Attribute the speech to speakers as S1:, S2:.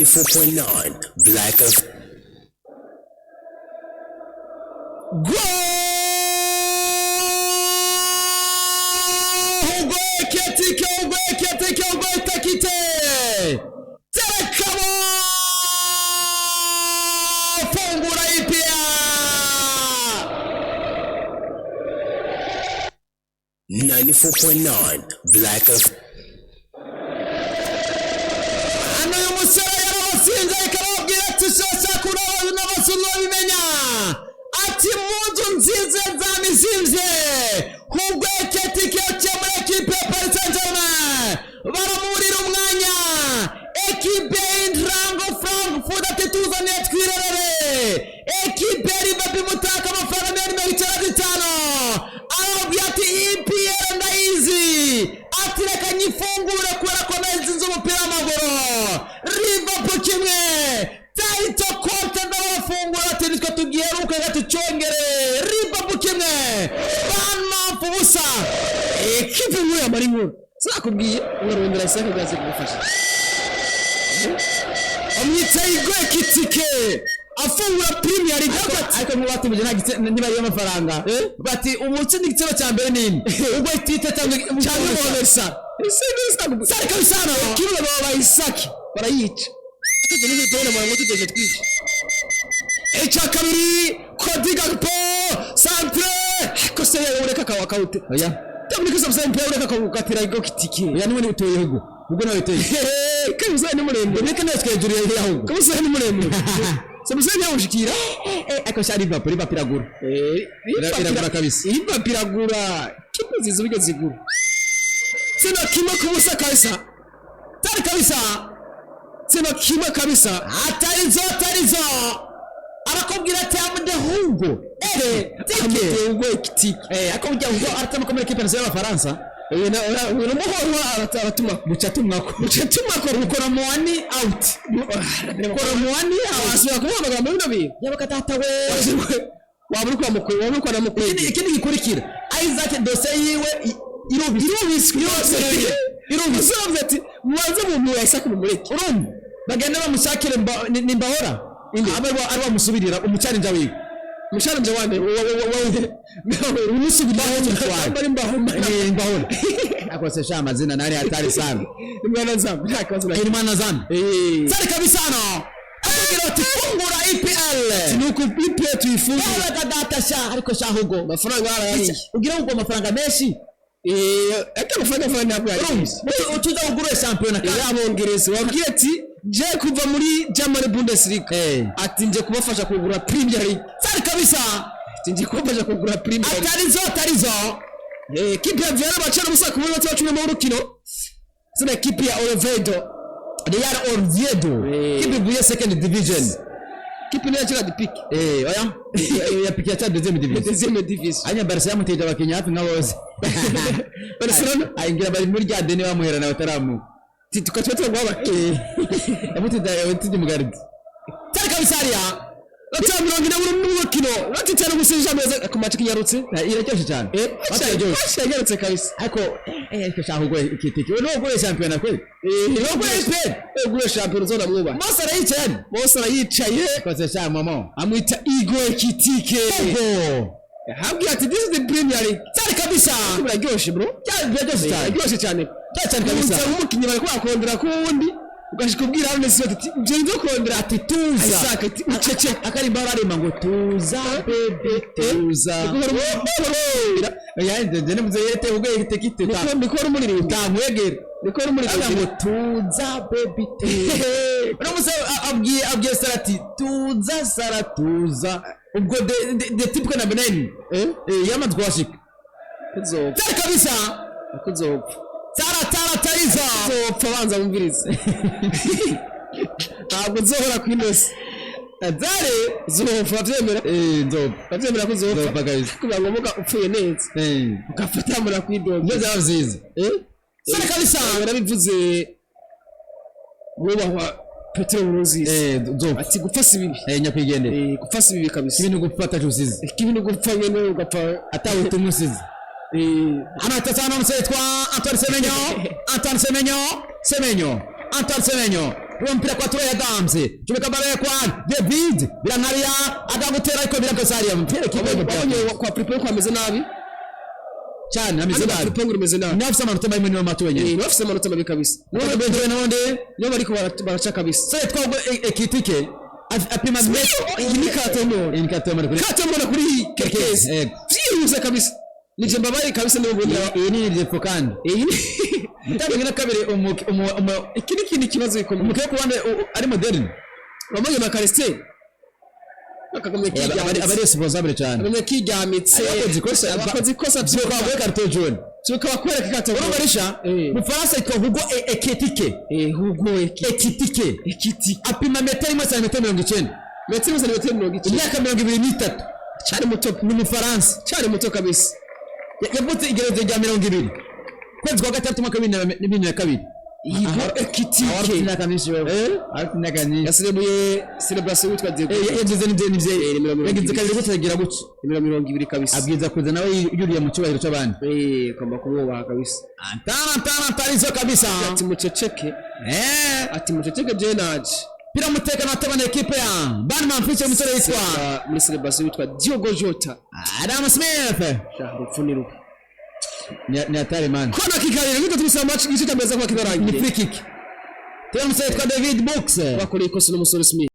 S1: 94.9 Black of
S2: Hugo Eketike Terekamo fungura ipya
S1: 94.9 Black of
S2: ano y'umusore yarabasinze ikababwira ati sasa kuraba n'abasolo bimenya ati munzu nziza zamizimvye Hugo Eketike muri equipe ya Paris Saint-Germain baramurira umwanya equipe y'Intrango Frankfurt ati tuzane twirerere equipe y'Liverpool mutaka amafaranga miliyoni 95 arabwira ati EPL ndaizi ati reka nyifungure kubera ko nazinze umupira w'amaguru Liverpool kimwe Taito Conte ndabafungura ati nitwe tugiheruka gatucongere Liverpool kimwe bana fubusa equipe muri amarinkuru sakubwiye urarondera isaka gaze kugufasha amwita Hugo Eketike afungura Premier League ariko mu batumije ntiba iyo amafaranga bati umutsinda igitero cya mbere nini ubwo itite cyangwa Mohamed Sari kabisana kibuga baba Isaki barayica atuje n'ibyo tubona mu ngo tudeje twica echa kabiri Kodiga po centre ko se ureka kawakaute oya tamwe ko samsa mpira ureka kawukatira Hugo Eketike oya nimwe utoye Hugo ubwo nawe utoye kamusa ni murembe neka natwe juri ya Hugo kamusa ni murembe Samuseni yamushikira ako shari Liverpool piragura iragura kabisa piragura kipo zizubige zigura sina kima kubusa kabisa tari kabisa sina kima kabisa atarizo arakobwira ati amude Hugo tike Hugo Eketike akobwira Hugo aratama komera kipe ya Faransa uno muhoro aratuma mucatumako ukora muani out ukora muani awasubira kuvuga ngo bino yabakatata we waburuka mukwe ikindi gikurikira Isaac dose yiwe irubiswe ati mubanze mu Isaac mumureke urumva bagenda bamushakire nimbahora aba bamusubirira umuchallenge wiwe Musharanje wande umusubiraho mutwaye bari mbahona akose shama zina nari hatari sana imwana zamu ntakazo imwana zamu sari kabisa no akubwira ati fungura EPL sinuko EPL tuyifungura data sha ariko sha Hugo mafaranga arayari ugira Hugo mafaranga menshi amafaranga ntabwo yari utuza kugura champion y'Abongereza wabwiye ati je kuva muri German Bundesliga ati nje kubafasha kugura Premier League sari kabisa ati nje kubafasha kugura Premier League atarizo kipi ya Villarreal bacana musa ku munota wa 10 mu rukino sina kipi ya Oviedo kipi buye second division kipi ni achira dipik oya ya piki ya deuxième division anya Barca yamuteje abakinya hafi nk'abose Barcelona aingira bari muri rya deni bamuhera na bataramu tukatwetwa ngwaba yamutije mugaridi tari kabisariya lata mirongo ine mu rukino latitera gusija meza ku match kinyarutse iracyoshe cyane yagarutse kabisa ariko shaho Hugo Eketike we no gure champion kweli no gure Spain gure champion zona mwuba Mose arayicaye kwase sha mama amwita Hugo Eketike habwi ati this is the Premier League tari kabisa biraryoshe bro biraryoshe cyane kabisa umukinnyi bari kwakondera ku wundi ugashikubwira hano nesi ati je nzo kondera ati tuza ucece akari bararema ngo tuza bebe tuza yaende je muze yete Hugo Eketike nikora muri utamwegera nikora muri ngo tuza bebe tuza muze abwiye sarati tuza ubwo de type na beneni yamadwashika kuzopfa kabisa kuzopfa tarizo zopfa banza mumvirize ntabwo zohora kwinosi azare zopfa vyemera nzopfa ko zopfa guys kugira ngo muka upfuye neza ukafata mura kwidoga neza bavyiza sare kabisa barabivuze mwubahwa Petro Buruzizi ati gupfasa ibibi nyakwigendera gupfasa ibibi kabisa ibintu gupfata cyusize ibintu gupfa nyene ugapfa atawe tumusize anatatana msetwa Antoine Semenyo uwo mpira kwa Troy Adams chumeka bare kwa David birankaria agagutera ariko birakosariya mpira kibogo
S3: kwa prepare kwa meze nabi
S2: cyane ameze nabi
S3: prepare ngurumeze nabi
S2: nafise amanota mabi mu matu wenyine
S3: nafise amanota mabi kabisa
S2: none bendere nonde
S3: niyo bariko baraca kabisa
S2: sasa twagwe Eketike apima
S3: katomora kuri kekezi byihuse kabisa nije mbabaye kabisa niyo mbona
S2: iyi ni defo kandi mutanga na kabiri
S3: ikindi kibazo ikomeye
S2: umukeye kubande ari modern
S3: bamwe makariste akagomye kijya
S2: abari responsable cyane
S3: bamwe kijyamitse abakozi kosa
S2: byo kwagwe carte jaune
S3: cyo bakwereka katomora
S2: bora barisha mu Faransa iko Hugo Eketike
S3: Hugo
S2: Eketike apima metero imwe santimetero 90
S3: metero santimetero 90
S2: imyaka 23
S3: cyane muto
S2: mu Faransa
S3: cyane muto kabisa
S2: yavutse igerezo rya 20 kwezi kwa gatatu mwaka 2022
S3: Hugo Eketike
S2: nakanishi wewe nakanishi
S3: yasirebuye celebration witwa Diego
S2: yagize yagize kabiri gutagira gutya
S3: 20 kabisa
S2: abwiza kuza nawe yuriye mu cyubahiro cy'abandi
S3: kamba kumwubaha kabisa
S2: tarizo kabisa
S3: ati muceceke ati muceceke jenaje
S2: pira mutekano atabana equipe ya Banman Fiche mutore yitwa
S3: muri celebration witwa Diogo Jota
S2: Adam Smith
S3: shahrufuniru
S2: ni atari man
S3: kona kikarire bito tubisa match gice cyameza kwa kibarangiye
S2: ni free kick temu kwa David Box
S3: bakoreye ikosa n'umusore Smith